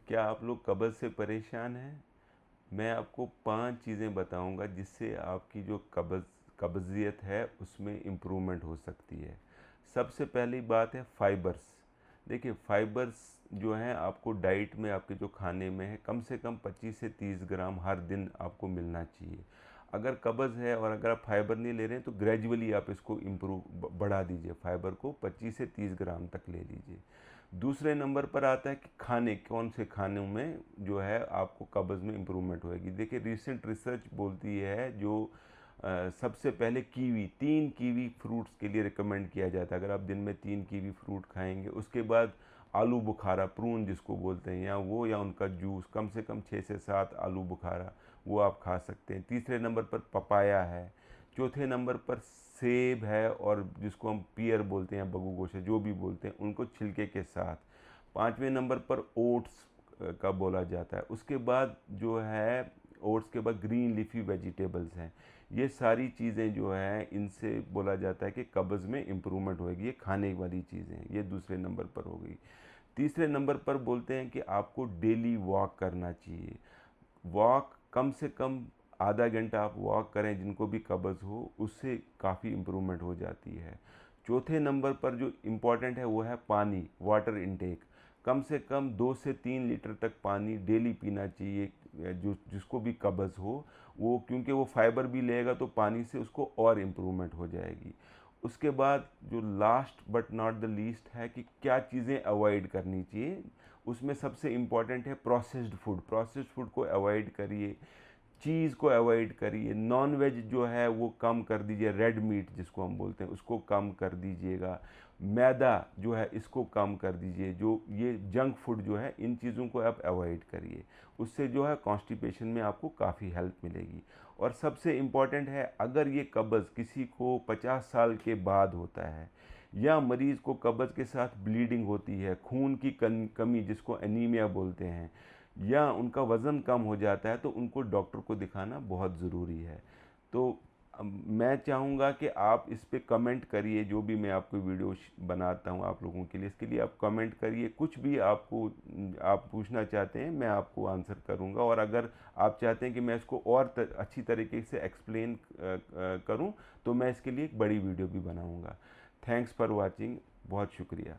क्या आप लोग कब्ज़ से परेशान हैं? मैं आपको 5 चीज़ें बताऊंगा जिससे आपकी जो कब्ज़ियत है उसमें इम्प्रूवमेंट हो सकती है। सबसे पहली बात है फ़ाइबर्स। देखिए फ़ाइबर्स जो हैं आपको डाइट में आपके जो खाने में है कम से कम 25 से 30 ग्राम हर दिन आपको मिलना चाहिए। अगर कब्ज़ है और अगर आप फाइबर नहीं ले रहे हैं तो ग्रेजुअली आप इसको बढ़ा दीजिए, फाइबर को 25 से 30 ग्राम तक ले लीजिए। दूसरे नंबर पर आता है कि खाने कौन से खानों में जो है आपको कब्ज़ में इम्प्रूवमेंट होएगी। देखिए रिसेंट रिसर्च बोलती है जो सबसे पहले कीवी 3 कीवी फ्रूट्स के लिए रिकमेंड किया जाता है। अगर आप दिन में 3 कीवी फ्रूट खाएंगे, उसके बाद आलू बुखारा प्रून जिसको बोलते हैं या वो या उनका जूस कम से कम 6 से 7 आलू बुखारा वो आप खा सकते हैं। तीसरे नंबर पर पपाया है। चौथे नंबर पर सेब है और जिसको हम पियर बोलते हैं, बगु गोशे जो भी बोलते हैं, उनको छिलके के साथ। पाँचवें नंबर पर ओट्स का बोला जाता है। उसके बाद जो है ओट्स के बाद ग्रीन लीफी वेजिटेबल्स हैं। ये सारी चीज़ें जो हैं इनसे बोला जाता है कि कब्ज़ में इम्प्रूवमेंट होएगी। ये खाने वाली चीज़ें हैं, ये दूसरे नंबर पर हो गई। तीसरे नंबर पर बोलते हैं कि आपको डेली वॉक करना चाहिए। वॉक कम से कम आधा घंटा आप वॉक करें, जिनको भी कब्ज़ हो उससे काफ़ी इम्प्रूवमेंट हो जाती है। चौथे नंबर पर जो इम्पॉर्टेंट है वो है पानी, वाटर इनटेक। कम से कम 2 से 3 लीटर तक पानी डेली पीना चाहिए जो जिसको भी कब्ज़ हो वो, क्योंकि वो फाइबर भी लेगा तो पानी से उसको और इम्प्रूवमेंट हो जाएगी। उसके बाद जो last but not the least है कि क्या चीज़ें अवॉइड करनी चाहिए, उसमें सबसे इम्पॉर्टेंट है प्रोसेस्ड फूड। प्रोसेस्ड फूड को अवॉइड करिए, चीज़ को अवॉइड करिए, नॉन वेज जो है वो कम कर दीजिए, रेड मीट जिसको हम बोलते हैं उसको कम कर दीजिएगा। मैदा जो है इसको कम कर दीजिए। जो ये जंक फूड जो है इन चीज़ों को आप अवॉइड करिए। उससे जो है कॉन्स्टिपेशन में आपको काफ़ी हेल्प मिलेगी। और सबसे इम्पॉर्टेंट है, अगर ये कब्ज़ किसी को 50 साल के बाद होता है या मरीज़ को कब्ज़ के साथ ब्लीडिंग होती है, खून की कमी जिसको एनीमिया बोलते हैं, या उनका वज़न कम हो जाता है, तो उनको डॉक्टर को दिखाना बहुत ज़रूरी है। तो मैं चाहूँगा कि आप इस पे कमेंट करिए, जो भी मैं आपको वीडियो बनाता हूँ आप लोगों के लिए, इसके लिए आप कमेंट करिए। कुछ भी आपको आप पूछना चाहते हैं मैं आपको आंसर करूँगा। और अगर आप चाहते हैं कि मैं इसको और अच्छी तरीके से एक्सप्लेन करूँ तो मैं इसके लिए एक बड़ी वीडियो भी बनाऊँगा। Thanks for watching. बहुत शुक्रिया।